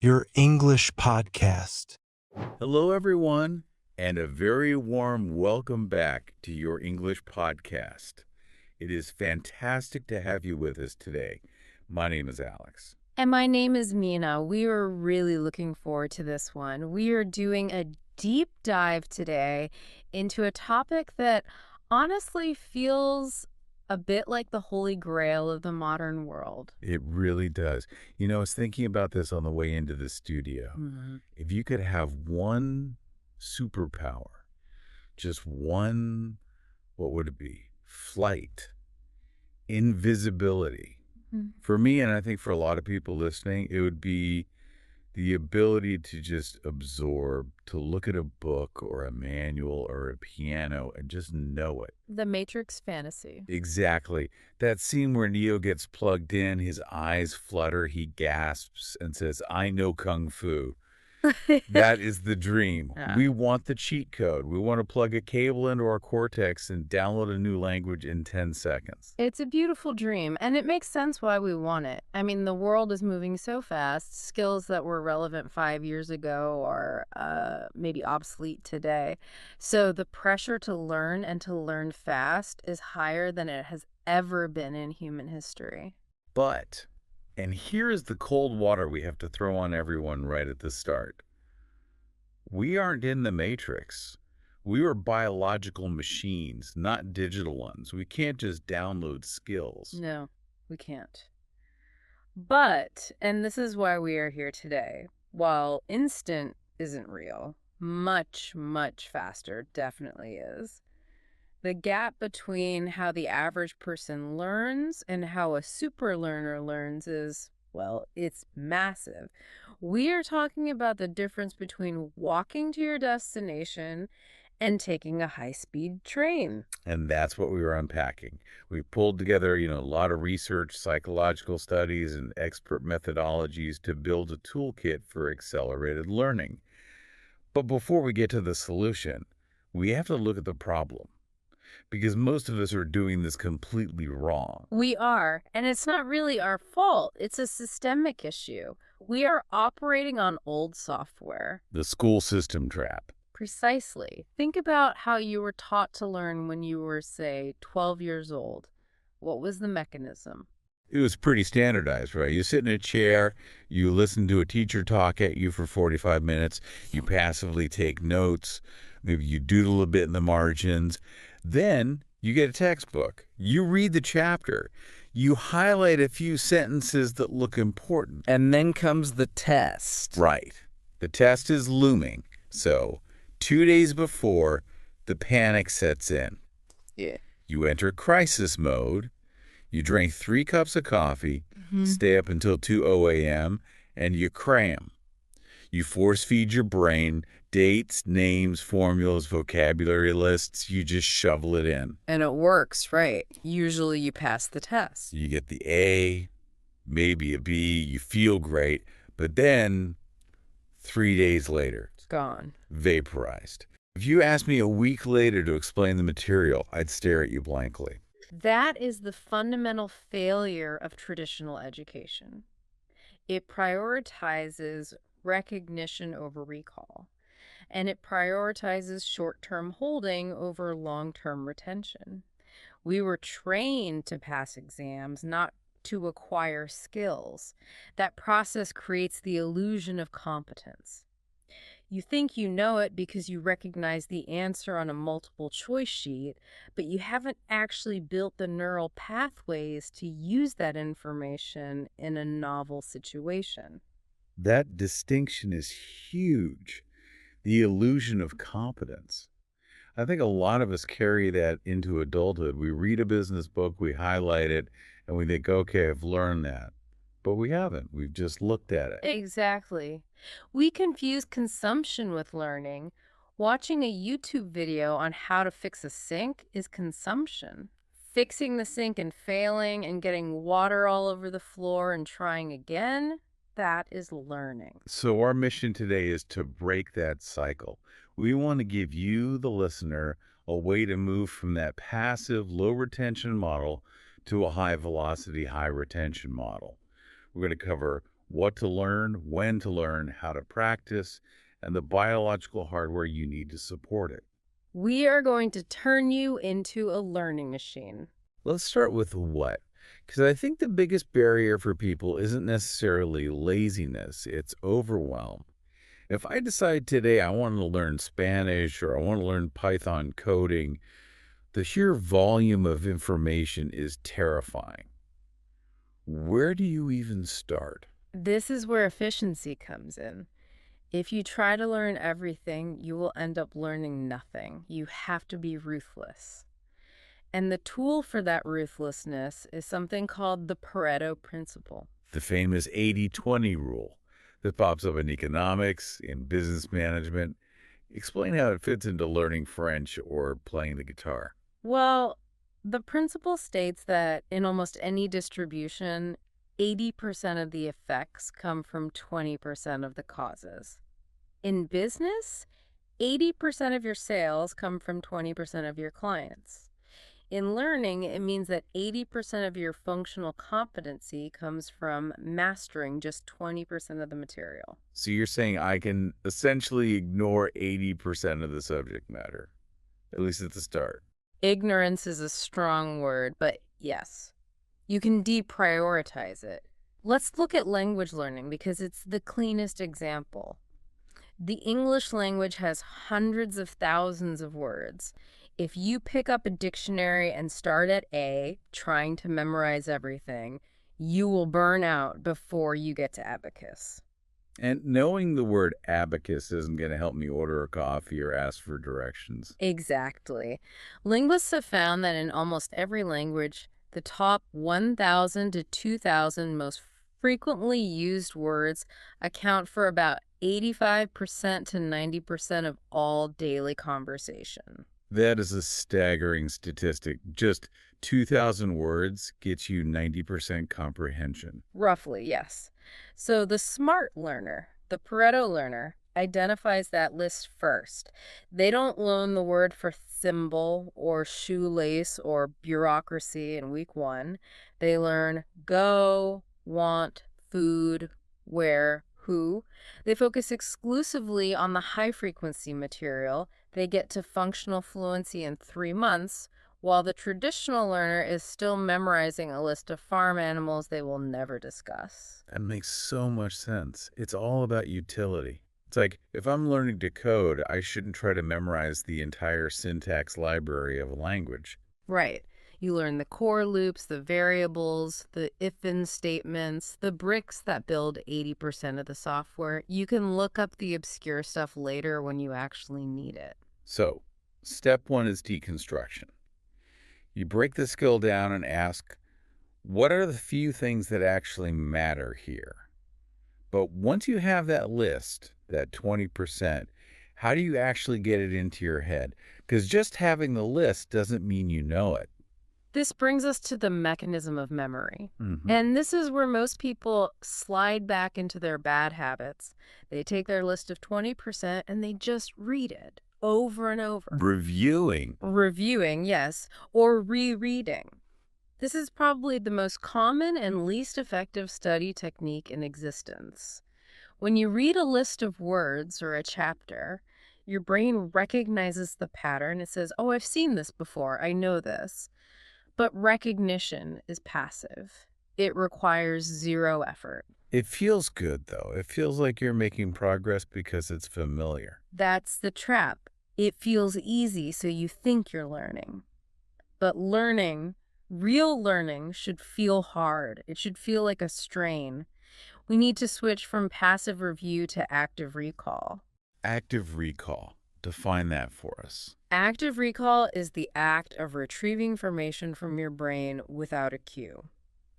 your English podcast. Hello, everyone, and a very warm welcome back to your English podcast. It is fantastic to have you with us today. My name is Alex. And my name is Mina. We are really looking forward to this one. We are doing a deep dive today into a topic that honestly feels a bit like the holy grail of the modern world. It really does. I was thinking about this on the way into the studio. If you could have one superpower, just one, what would it be? Flight, invisibility. For me, and I think for a lot of people listening, it would be the ability to just absorb, to look at a book or a manual or a piano and just know it. The Matrix fantasy. Exactly. That scene where Neo gets plugged in, his eyes flutter, he gasps and says, "I know Kung Fu." That is the dream. Yeah. We want the cheat code. We want to plug a cable into our cortex and download a new language in 10 seconds. It's a beautiful dream, and it makes sense why we want it. I mean, the world is moving so fast. Skills that were relevant 5 years ago are maybe obsolete today. So the pressure to learn and to learn fast is higher than it has ever been in human history. But, and here is the cold water we have to throw on everyone right at the start. We aren't in the Matrix. We are biological machines, not digital ones. We can't just download skills. No, we can't. But, and this is why we are here today, while instant isn't real, much, much faster definitely is. The gap between how the average person learns and how a super learner learns is, well, it's massive. We are talking about the difference between walking to your destination and taking a high-speed train. And that's what we were unpacking. We pulled together, a lot of research, psychological studies, and expert methodologies to build a toolkit for accelerated learning. But before we get to the solution, we have to look at the problem. Because most of us are doing this completely wrong. We are, and it's not really our fault. It's a systemic issue. We are operating on old software. The school system trap. Precisely. Think about how you were taught to learn when you were, say, 12 years old. What was the mechanism? It was pretty standardized, right? You sit in a chair, you listen to a teacher talk at you for 45 minutes, you passively take notes, maybe you doodle a bit in the margins. Then you get a textbook. You read the chapter. You highlight a few sentences that look important. And then comes the test. Right. The test is looming. So 2 days before, the panic sets in. Yeah. You enter crisis mode. You drink 3 cups of coffee, stay up until 2 a.m., and you cram. You force feed your brain dates, names, formulas, vocabulary lists. You just shovel it in. And it works, right? Usually you pass the test. You get the A, maybe a B. You feel great. But then 3 days later, It's gone. vaporized. If you asked me a week later to explain the material, I'd stare at you blankly. That is the fundamental failure of traditional education. It prioritizes recognition over recall, and it prioritizes short-term holding over long-term retention. We were trained to pass exams, not to acquire skills. That process creates the illusion of competence. You think you know it because you recognize the answer on a multiple choice sheet, but you haven't actually built the neural pathways to use that information in a novel situation. That distinction is huge. The illusion of competence. I think a lot of us carry that into adulthood. We read a business book, we highlight it, and we think, okay, I've learned that. But we haven't. We've just looked at it. Exactly. We confuse consumption with learning. Watching a YouTube video on how to fix a sink is consumption. Fixing the sink and failing and getting water all over the floor and trying again, that is learning. So our mission today is to break that cycle. We want to give you, the listener, a way to move from that passive, low retention model to a high velocity, high retention model. We're going to cover what to learn, when to learn, how to practice, and the biological hardware you need to support it. We are going to turn you into a learning machine. Let's start with what, because I think the biggest barrier for people isn't necessarily laziness, it's overwhelm. If I decide today I want to learn Spanish or I want to learn Python coding, the sheer volume of information is terrifying. Where do you even start? This is where efficiency comes in. If you try to learn everything, you will end up learning nothing. You have to be ruthless. And the tool for that ruthlessness is something called the Pareto principle. The famous 80-20 rule that pops up in economics, in business management. Explain how it fits into learning French or playing the guitar. Well, the principle states that in almost any distribution, 80% of the effects come from 20% of the causes. In business, 80% of your sales come from 20% of your clients. In learning, it means that 80% of your functional competency comes from mastering just 20% of the material. So you're saying I can essentially ignore 80% of the subject matter, at least at the start. Ignorance is a strong word, but yes, you can deprioritize it. Let's look at language learning because it's the cleanest example. The English language has hundreds of thousands of words. If you pick up a dictionary and start at A, trying to memorize everything, you will burn out before you get to abacus. And knowing the word abacus isn't going to help me order a coffee or ask for directions. Exactly. Linguists have found that in almost every language, the top 1,000 to 2,000 most frequently used words account for about 85% to 90% of all daily conversation. That is a staggering statistic. Just 2,000 words gets you 90% comprehension. Roughly, yes. So the smart learner, the Pareto learner, identifies that list first. They don't learn the word for thimble or shoelace or bureaucracy in week 1. They learn go, want, food, where, who. They focus exclusively on the high-frequency material. They get to functional fluency in 3 months, while the traditional learner is still memorizing a list of farm animals they will never discuss. That makes so much sense. It's all about utility. It's like, if I'm learning to code, I shouldn't try to memorize the entire syntax library of a language. Right. You learn the core loops, the variables, the if-then statements, the bricks that build 80% of the software. You can look up the obscure stuff later when you actually need it. So, step 1 is deconstruction. You break the skill down and ask, what are the few things that actually matter here? But once you have that list, that 20%, how do you actually get it into your head? Because just having the list doesn't mean you know it. This brings us to the mechanism of memory. Mm-hmm. And this is where most people slide back into their bad habits. They take their list of 20% and they just read it over and over. Reviewing, yes, or rereading. This is probably the most common and least effective study technique in existence. When you read a list of words or a chapter, your brain recognizes the pattern. It says, oh, I've seen this before. I know this. But recognition is passive. It requires zero effort. It feels good, though. It feels like you're making progress because it's familiar. That's the trap. It feels easy, so you think you're learning. But learning, real learning, should feel hard. It should feel like a strain. We need to switch from passive review to active recall. Active recall. Define that for us. Active recall is the act of retrieving information from your brain without a cue.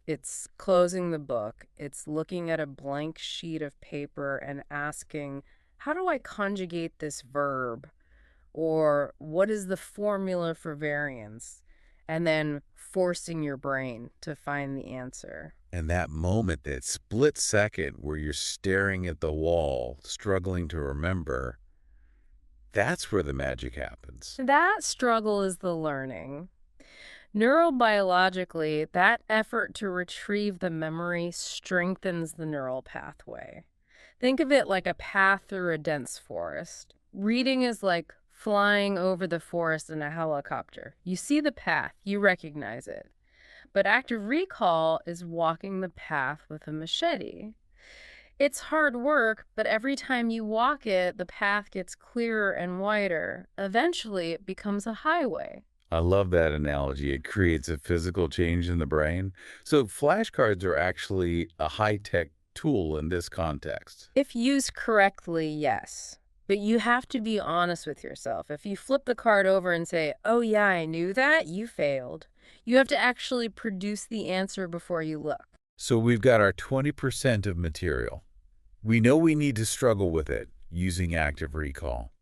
It's closing the book. It's looking at a blank sheet of paper and asking, how do I conjugate this verb? Or what is the formula for variance? And then forcing your brain to find the answer. And that moment, that split second where you're staring at the wall, struggling to remember, that's where the magic happens. That struggle is the learning. Neurobiologically, that effort to retrieve the memory strengthens the neural pathway. Think of it like a path through a dense forest. Reading is like flying over the forest in a helicopter. You see the path, you recognize it. But active recall is walking the path with a machete. It's hard work, but every time you walk it, the path gets clearer and wider. Eventually, it becomes a highway. I love that analogy. It creates a physical change in the brain. So flashcards are actually a high-tech tool in this context. If used correctly, yes. But you have to be honest with yourself. If you flip the card over and say, "Oh yeah, I knew that," you failed. You have to actually produce the answer before you look. So we've got our 20% of material. We know we need to struggle with it using active recall.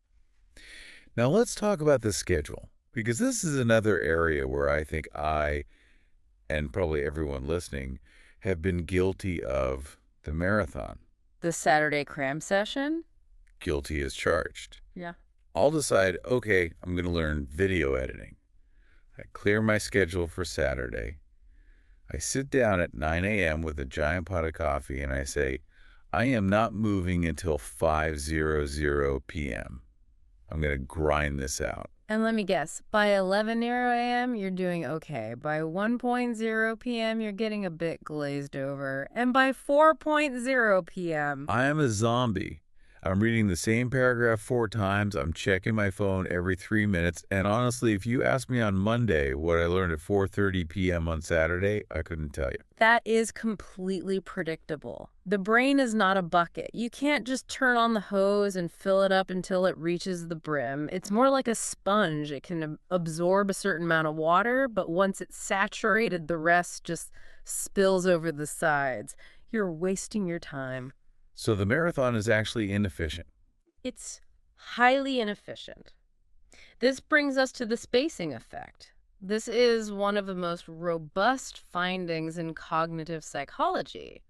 Now let's talk about the schedule, because this is another area where I think I, and probably everyone listening, have been guilty of the marathon. The Saturday cram session? Guilty as charged. Yeah. I'll decide, okay, I'm going to learn video editing. I clear my schedule for Saturday. I sit down at 9 a.m. with a giant pot of coffee and I say, I am not moving until 5:00 p.m. I'm going to grind this out. And let me guess, by 11 a.m., you're doing okay. By 1:00 p.m., you're getting a bit glazed over. And by 4:00 p.m., I am a zombie. I'm reading the same paragraph 4 times. I'm checking my phone every 3 minutes. And honestly, if you asked me on Monday what I learned at 4:30 p.m. on Saturday, I couldn't tell you. that is completely predictable. The brain is not a bucket. You can't just turn on the hose and fill it up until it reaches the brim. It's more like a sponge. It can absorb a certain amount of water, but once it's saturated, the rest just spills over the sides. You're wasting your time. So the marathon is actually inefficient. It's highly inefficient. This brings us to the spacing effect. This is one of the most robust findings in cognitive psychology.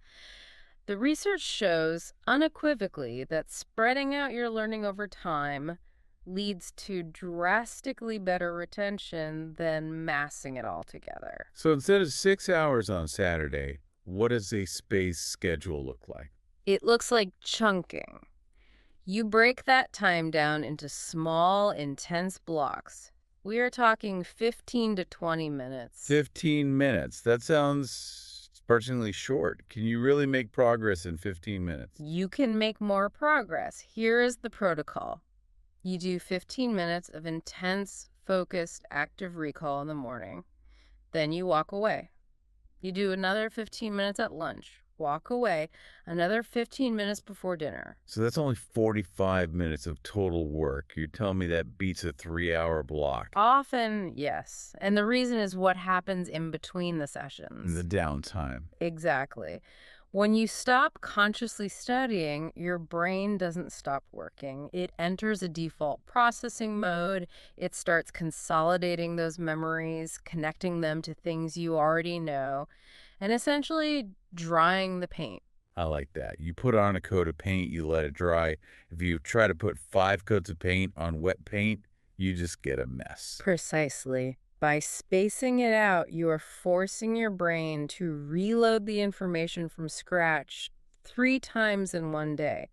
The research shows unequivocally that spreading out your learning over time leads to drastically better retention than massing it all together. So instead of 6 hours on Saturday, what does a space schedule look like? It looks like chunking. You break that time down into small, intense blocks. We are talking 15 to 20 minutes. 15 minutes. That sounds surprisingly short. Can you really make progress in 15 minutes? You can make more progress. Here is the protocol. You do 15 minutes of intense, focused, active recall in the morning. Then you walk away. You do another 15 minutes at lunch. Walk away, another 15 minutes before dinner. So that's only 45 minutes of total work. You're telling me that beats a 3-hour block. Often, yes. And the reason is what happens in between the sessions. The downtime. Exactly. When you stop consciously studying, your brain doesn't stop working. It enters a default processing mode. It starts consolidating those memories, connecting them to things you already know, and essentially drying the paint. I like that. You put on a coat of paint, you let it dry. If you try to put 5 coats of paint on wet paint, you just get a mess. Precisely. By spacing it out, you are forcing your brain to reload the information from scratch 3 times in one day.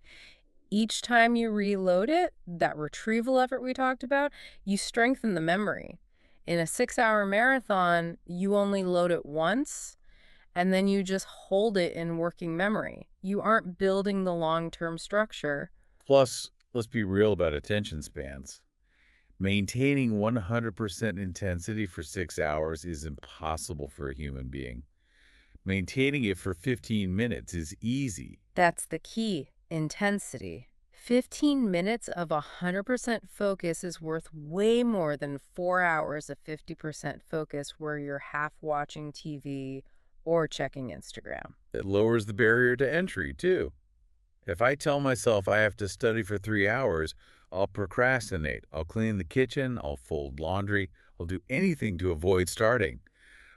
Each time you reload it, that retrieval effort we talked about, you strengthen the memory. In a 6-hour marathon, you only load it once, and then you just hold it in working memory. You aren't building the long-term structure. Plus, let's be real about attention spans. Maintaining 100% intensity for 6 hours is impossible for a human being. Maintaining it for 15 minutes is easy. That's the key, intensity. 15 minutes of 100% focus is worth way more than 4 hours of 50% focus where you're half watching TV or checking Instagram. It lowers the barrier to entry, too. If I tell myself I have to study for 3 hours, I'll procrastinate. I'll clean the kitchen, I'll fold laundry, I'll do anything to avoid starting.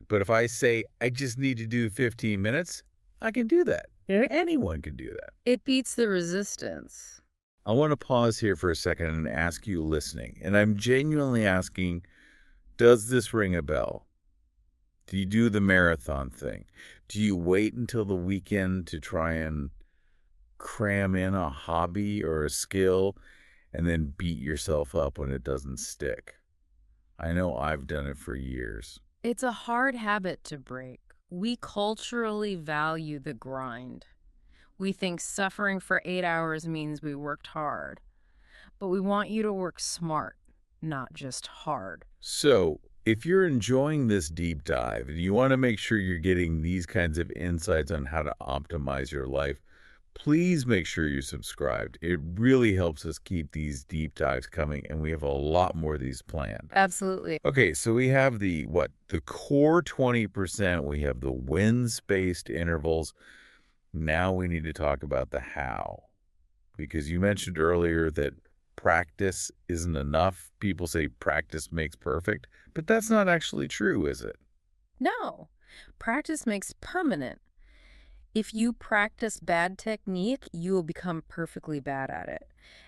But if I say I just need to do 15 minutes, I can do that. Anyone can do that. It beats the resistance. I want to pause here for a second and ask you listening, and I'm genuinely asking, does this ring a bell? Do you do the marathon thing? Do you wait until the weekend to try and cram in a hobby or a skill and then beat yourself up when it doesn't stick? I know I've done it for years. It's a hard habit to break. We culturally value the grind. We think suffering for 8 hours means we worked hard. But we want you to work smart, not just hard. So, if you're enjoying this deep dive and you want to make sure you're getting these kinds of insights on how to optimize your life, please make sure you're subscribed. It really helps us keep these deep dives coming, and we have a lot more of these planned. Absolutely. Okay, so we have the core 20%, we have the win-spaced intervals. Now we need to talk about the how, because you mentioned earlier that practice isn't enough. People say practice makes perfect, but that's not actually true, is it? No, practice makes permanent. If you practice bad technique, you will become perfectly bad at it.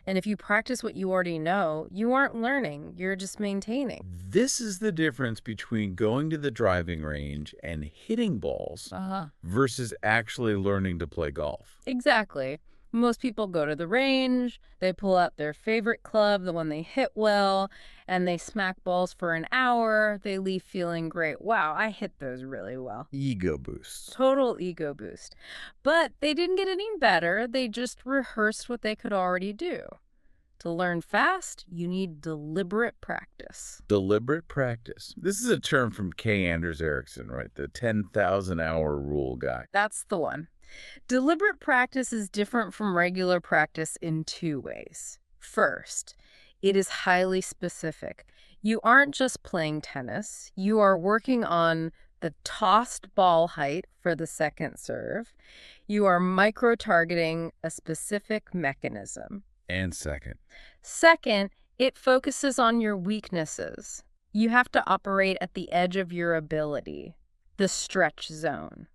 And if you practice what you already know, you aren't learning, you're just maintaining. This is the difference between going to the driving range and hitting balls versus actually learning to play golf. Exactly. Most people go to the range, they pull out their favorite club, the one they hit well, and they smack balls for an hour. They leave feeling great. Wow, I hit those really well. Ego boosts. Total ego boost. But they didn't get any better. They just rehearsed what they could already do. To learn fast, you need deliberate practice. Deliberate practice. This is a term from K. Anders Ericsson, right? The 10,000-hour rule guy. That's the one. Deliberate practice is different from regular practice in two ways. First, it is highly specific. You aren't just playing tennis. You are working on the tossed ball height for the second serve. You are micro-targeting a specific mechanism. And second, it focuses on your weaknesses. You have to operate at the edge of your ability, the stretch zone.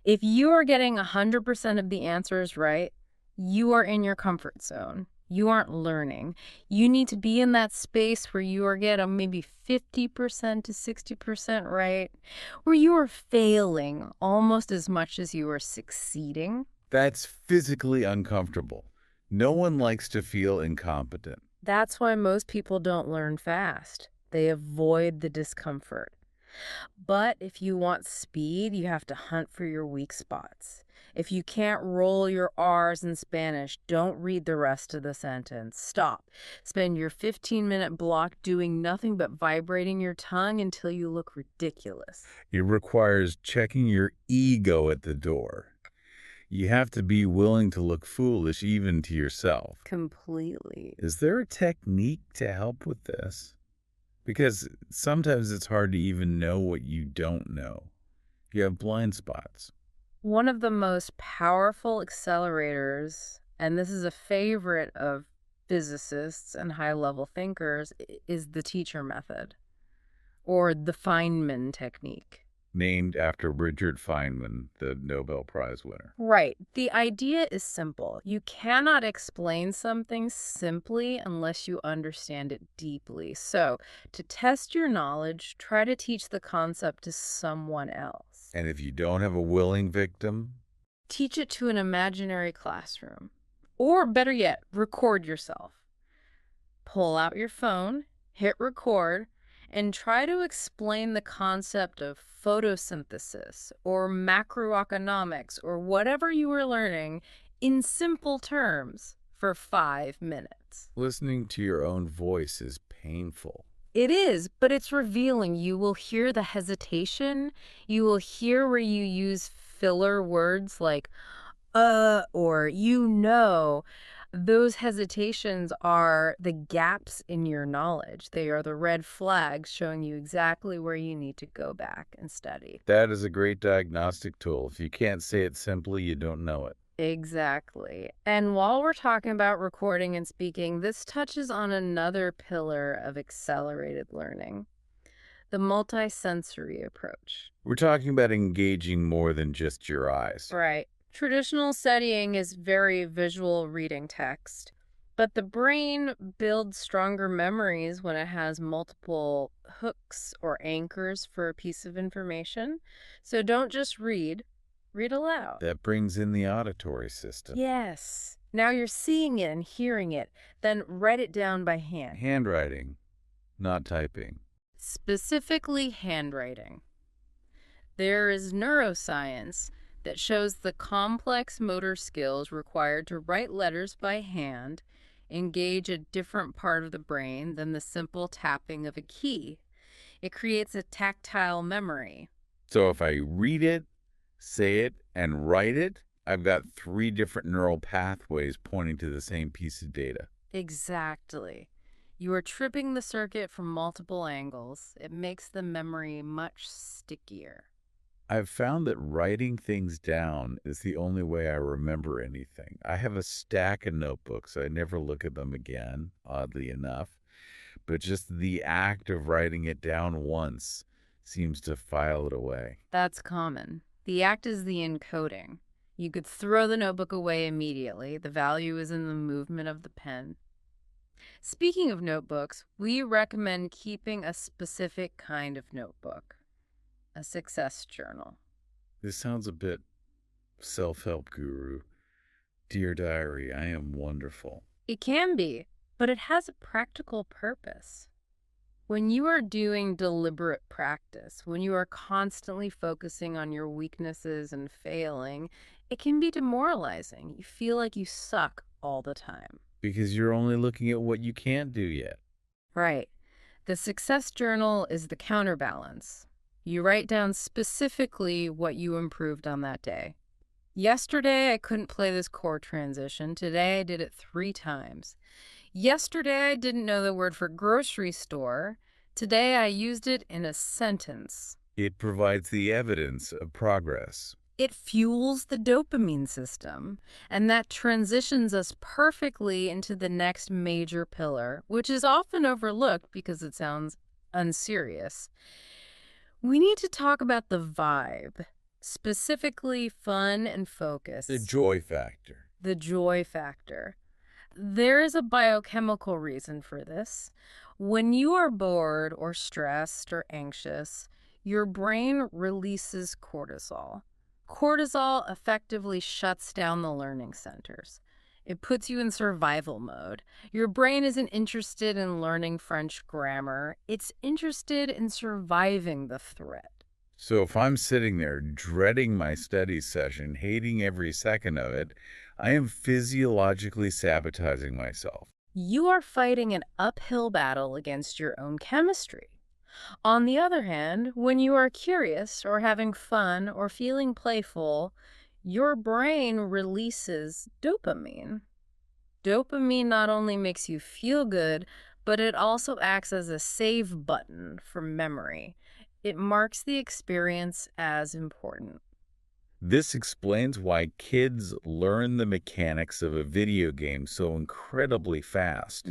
If you are getting 100% of the answers right, you are in your comfort zone. You aren't learning. You need to be in that space where you are getting maybe 50% to 60% right, where you are failing almost as much as you are succeeding. that's physically uncomfortable. No one likes to feel incompetent. That's why most people don't learn fast. They avoid the discomfort. But if you want speed, you have to hunt for your weak spots. If you can't roll your R's in Spanish, don't read the rest of the sentence. Stop. Spend your 15-minute block doing nothing but vibrating your tongue until you look ridiculous. It requires checking your ego at the door. You have to be willing to look foolish even to yourself. Completely. Is there a technique to help with this? Because sometimes it's hard to even know what you don't know. You have blind spots. One of the most powerful accelerators, and this is a favorite of physicists and high-level thinkers, is the teacher method, or the Feynman technique. Named after Richard Feynman, the Nobel Prize winner. Right. The idea is simple. You cannot explain something simply unless you understand it deeply. So, to test your knowledge, try to teach the concept to someone else. And if you don't have a willing victim, teach it to an imaginary classroom. Or better yet, record yourself. Pull out your phone, hit record, and try to explain the concept of photosynthesis or macroeconomics or whatever you were learning in simple terms for 5 minutes. listening to your own voice is painful. It is, but it's revealing. You will hear the hesitation. You will hear where you use filler words like, or you know. Those hesitations are the gaps in your knowledge. They are the red flags showing you exactly where you need to go back and study. That is a great diagnostic tool. If you can't say it simply, you don't know it. Exactly. And while we're talking about recording and speaking, this touches on another pillar of accelerated learning, the multisensory approach. We're talking about engaging more than just your eyes. Right. Traditional studying is very visual reading text. But the brain builds stronger memories when it has multiple hooks or anchors for a piece of information. So don't just read, read aloud. That brings in the auditory system. Yes. Now you're seeing it and hearing it. Then write it down by hand. Handwriting, not typing. Specifically handwriting. There is neuroscience that shows the complex motor skills required to write letters by hand engage a different part of the brain than the simple tapping of a key. It creates a tactile memory. So if I read it, say it, and write it, I've got 3 different neural pathways pointing to the same piece of data. Exactly. You are tripping the circuit from multiple angles. It makes the memory much stickier. I've found that writing things down is the only way I remember anything. I have a stack of notebooks. I never look at them again, oddly enough. But just the act of writing it down once seems to file it away. That's common. The act is the encoding. You could throw the notebook away immediately. The value is in the movement of the pen. Speaking of notebooks, we recommend keeping a specific kind of notebook, a success journal. This sounds a bit self-help guru. Dear Diary, I am wonderful. It can be, but it has a practical purpose. When you are doing deliberate practice, when you are constantly focusing on your weaknesses and failing, it can be demoralizing. You feel like you suck all the time. Because you're only looking at what you can't do yet. Right. The success journal is the counterbalance. You write down specifically what you improved on that day. Yesterday, I couldn't play this chord transition. Today, I did it 3 times. Yesterday, I didn't know the word for grocery store. Today, I used it in a sentence. It provides the evidence of progress. It fuels the dopamine system, and that transitions us perfectly into the next major pillar, which is often overlooked because it sounds unserious. We need to talk about the vibe, specifically fun and focus. The joy factor. The joy factor. There is a biochemical reason for this. When you are bored or stressed or anxious, your brain releases cortisol. Cortisol effectively shuts down the learning centers. It puts you in survival mode. Your brain isn't interested in learning French grammar. It's interested in surviving the threat. So if I'm sitting there dreading my study session, hating every second of it, I am physiologically sabotaging myself. You are fighting an uphill battle against your own chemistry. On the other hand, when you are curious or having fun or feeling playful, your brain releases dopamine. Dopamine not only makes you feel good, but it also acts as a save button for memory. It marks the experience as important. This explains why kids learn the mechanics of a video game so incredibly fast.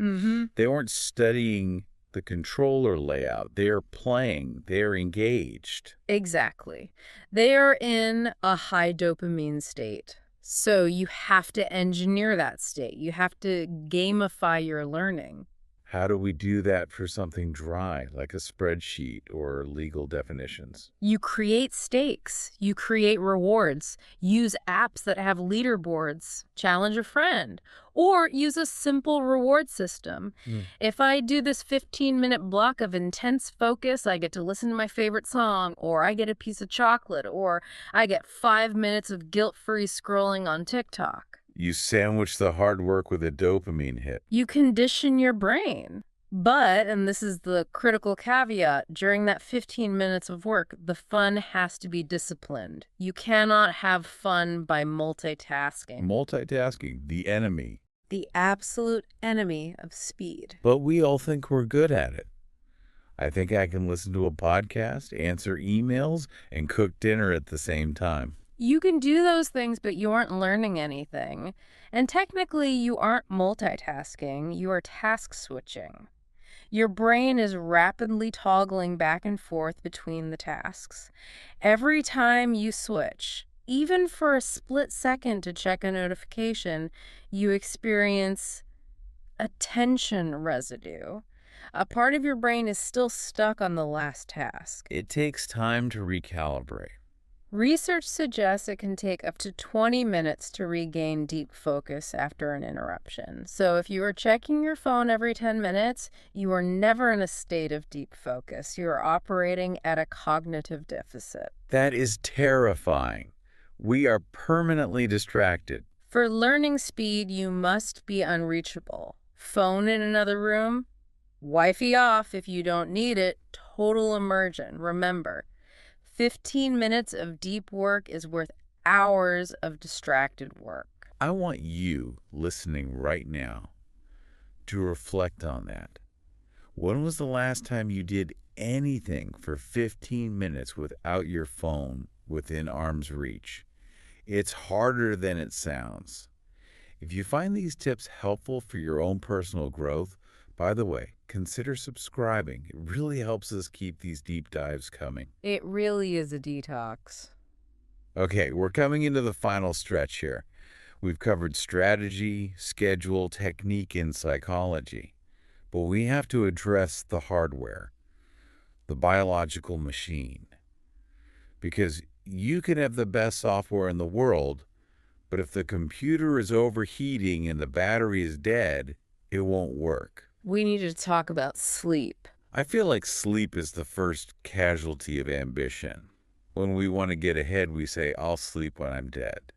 They weren't studying the controller layout. They're playing. They're engaged. Exactly. They are in a high dopamine state. So you have to engineer that state. You have to gamify your learning. How do we do that for something dry, like a spreadsheet or legal definitions? You create stakes. You create rewards. Use apps that have leaderboards. Challenge a friend. Or use a simple reward system. If I do this 15-minute block of intense focus, I get to listen to my favorite song, or I get a piece of chocolate, or I get 5 minutes of guilt-free scrolling on TikTok. You sandwich the hard work with a dopamine hit. You condition your brain. But, and this is the critical caveat, during that 15 minutes of work, the fun has to be disciplined. You cannot have fun by multitasking. Multitasking, the enemy. The absolute enemy of speed. But we all think we're good at it. I think I can listen to a podcast, answer emails, and cook dinner at the same time. You can do those things, but you aren't learning anything. And technically, you aren't multitasking. You are task switching. Your brain is rapidly toggling back and forth between the tasks. Every time you switch, even for a split second to check a notification, you experience attention residue. A part of your brain is still stuck on the last task. It takes time to recalibrate. Research suggests it can take up to 20 minutes to regain deep focus after an interruption. So if you are checking your phone every 10 minutes, you are never in a state of deep focus. You are operating at a cognitive deficit. That is terrifying. We are permanently distracted. For learning speed, you must be unreachable. Phone in another room, Wi-Fi off if you don't need it, total immersion. Remember, 15 minutes of deep work is worth hours of distracted work. I want you, listening right now, to reflect on that. When was the last time you did anything for 15 minutes without your phone within arm's reach? It's harder than it sounds. If you find these tips helpful for your own personal growth, by the way, consider subscribing. It really helps us keep these deep dives coming. It really is a detox. Okay, we're coming into the final stretch here. We've covered strategy, schedule, technique, and psychology. But we have to address the hardware, the biological machine. Because you can have the best software in the world, but if the computer is overheating and the battery is dead, it won't work. We need to talk about sleep. I feel like sleep is the first casualty of ambition. When we want to get ahead, we say, I'll sleep when I'm dead.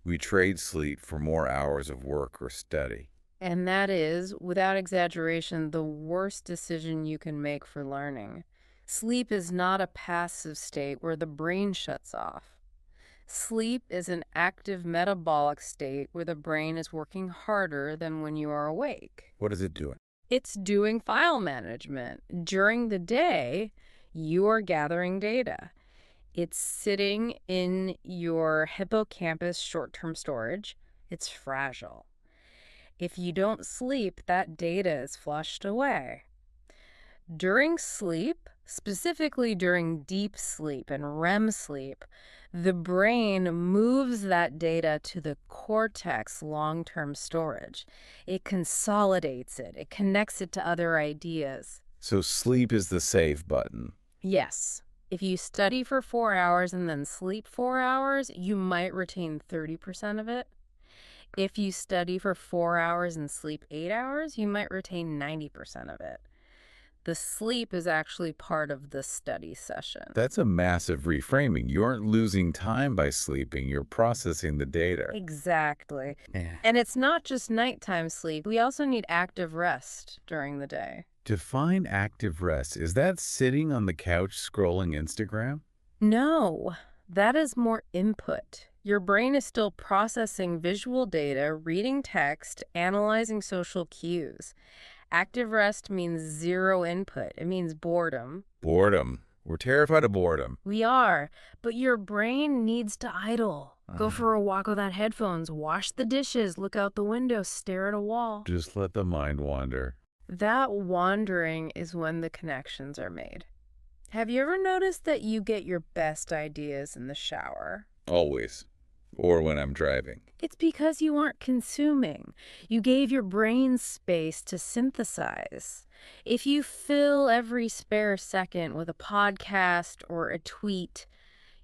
We trade sleep for more hours of work or study. And that is, without exaggeration, the worst decision you can make for learning. Sleep is not a passive state where the brain shuts off. Sleep is an active metabolic state where the brain is working harder than when you are awake. What is it doing? It's doing file management. During the day, you are gathering data. It's sitting in your hippocampus short-term storage. It's fragile. If you don't sleep, that data is flushed away. During sleep, specifically during deep sleep and REM sleep, the brain moves that data to the cortex long-term storage. It consolidates it. It connects it to other ideas. So sleep is the save button. Yes. If you study for 4 hours and then sleep 4 hours, you might retain 30% of it. If you study for 4 hours and sleep 8 hours, you might retain 90% of it. The sleep is actually part of the study session. That's a massive reframing. You aren't losing time by sleeping. You're processing the data. Exactly. Yeah. And it's not just nighttime sleep. We also need active rest during the day. Define active rest. Is that sitting on the couch scrolling Instagram? No, that is more input. Your brain is still processing visual data, reading text, analyzing social cues. Active rest means zero input. It means boredom. Boredom. We're terrified of boredom. We are, but your brain needs to idle. Go for a walk without headphones, wash the dishes, look out the window, stare at a wall. Just let the mind wander. That wandering is when the connections are made. Have you ever noticed that you get your best ideas in the shower? Always. Or when I'm driving. It's because you aren't consuming. You gave your brain space to synthesize. If you fill every spare second with a podcast or a tweet,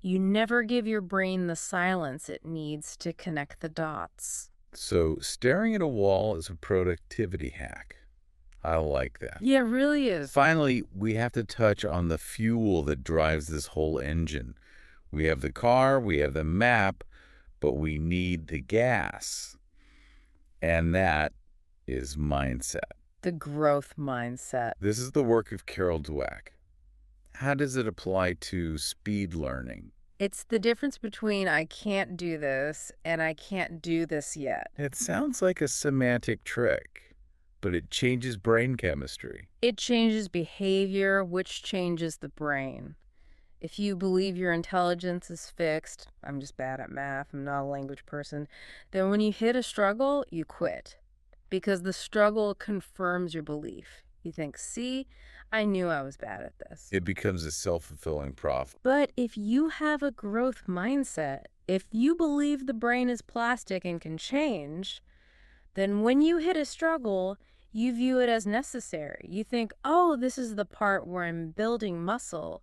you never give your brain the silence it needs to connect the dots. So staring at a wall is a productivity hack. I like that. Yeah, it really is. Finally, we have to touch on the fuel that drives this whole engine. We have the car, we have the map, but we need the gas. And that is mindset. The growth mindset. This is the work of Carol Dweck. How does it apply to speed learning? It's the difference between I can't do this and I can't do this yet. It sounds like a semantic trick, but it changes brain chemistry. It changes behavior, which changes the brain. If you believe your intelligence is fixed, I'm just bad at math, I'm not a language person, then when you hit a struggle, you quit. Because the struggle confirms your belief. You think, see, I knew I was bad at this. It becomes a self-fulfilling prophecy. But if you have a growth mindset, if you believe the brain is plastic and can change, then when you hit a struggle, you view it as necessary. You think, oh, this is the part where I'm building muscle.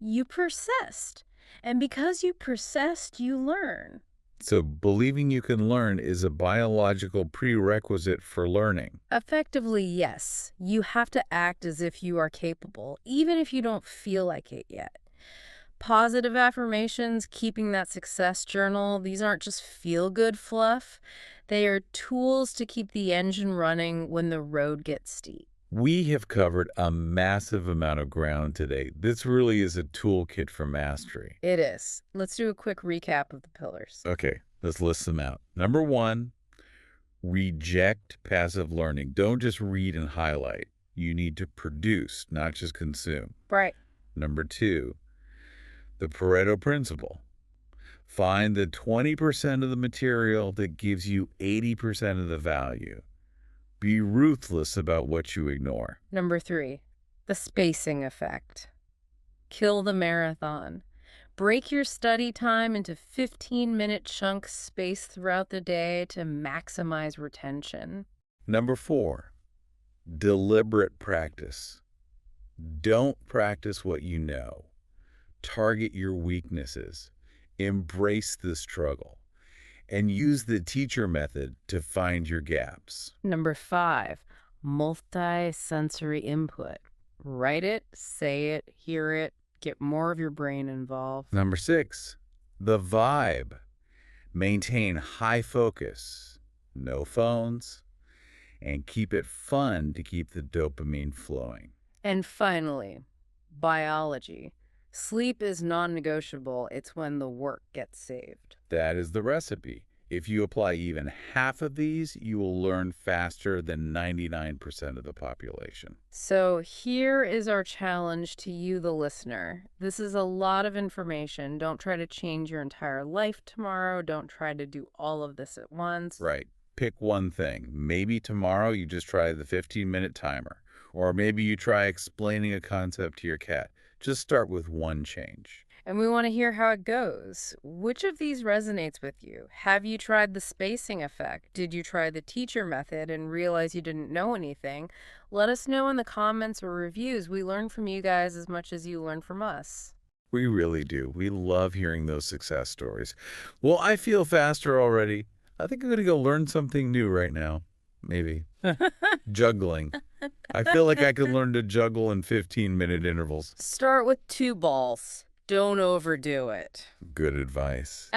You persist. And because you persist, you learn. So believing you can learn is a biological prerequisite for learning. Effectively, yes. You have to act as if you are capable, even if you don't feel like it yet. Positive affirmations, keeping that success journal, these aren't just feel-good fluff. They are tools to keep the engine running when the road gets steep. We have covered a massive amount of ground today. This really is a toolkit for mastery. It is. Let's do a quick recap of the pillars. Okay, let's list them out. Number 1, reject passive learning. Don't just read and highlight. You need to produce, not just consume. Right. Number 2, the Pareto principle. Find the 20% of the material that gives you 80% of the value. Be ruthless about what you ignore. Number 3, the spacing effect. Kill the marathon. Break your study time into 15-minute chunks spaced throughout the day to maximize retention. Number 4, deliberate practice. Don't practice what you know. Target your weaknesses. Embrace the struggle. And use the teacher method to find your gaps. Number 5, multi-sensory input. Write it, say it, hear it, get more of your brain involved. Number 6, the vibe. Maintain high focus, no phones, and keep it fun to keep the dopamine flowing. And finally, biology. Sleep is non-negotiable. It's when the work gets saved. That is the recipe. If you apply even half of these, you will learn faster than 99% of the population. So here is our challenge to you, the listener. This is a lot of information. Don't try to change your entire life tomorrow. Don't try to do all of this at once. Right. Pick one thing. Maybe tomorrow you just try the 15-minute timer. Or maybe you try explaining a concept to your cat. Just start with one change. And we want to hear how it goes. Which of these resonates with you? Have you tried the spacing effect? Did you try the teacher method and realize you didn't know anything? Let us know in the comments or reviews. We learn from you guys as much as you learn from us. We really do. We love hearing those success stories. Well, I feel faster already. I think I'm going to go learn something new right now. Maybe. Juggling. I feel like I could learn to juggle in 15-minute intervals. Start with 2 balls. Don't overdo it. Good advice.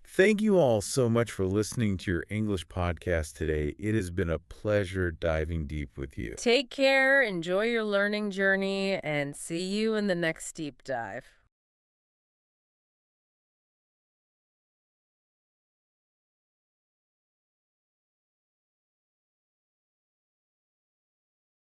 Thank you all so much for listening to your English podcast today. It has been a pleasure diving deep with you. Take care, enjoy your learning journey, and see you in the next deep dive.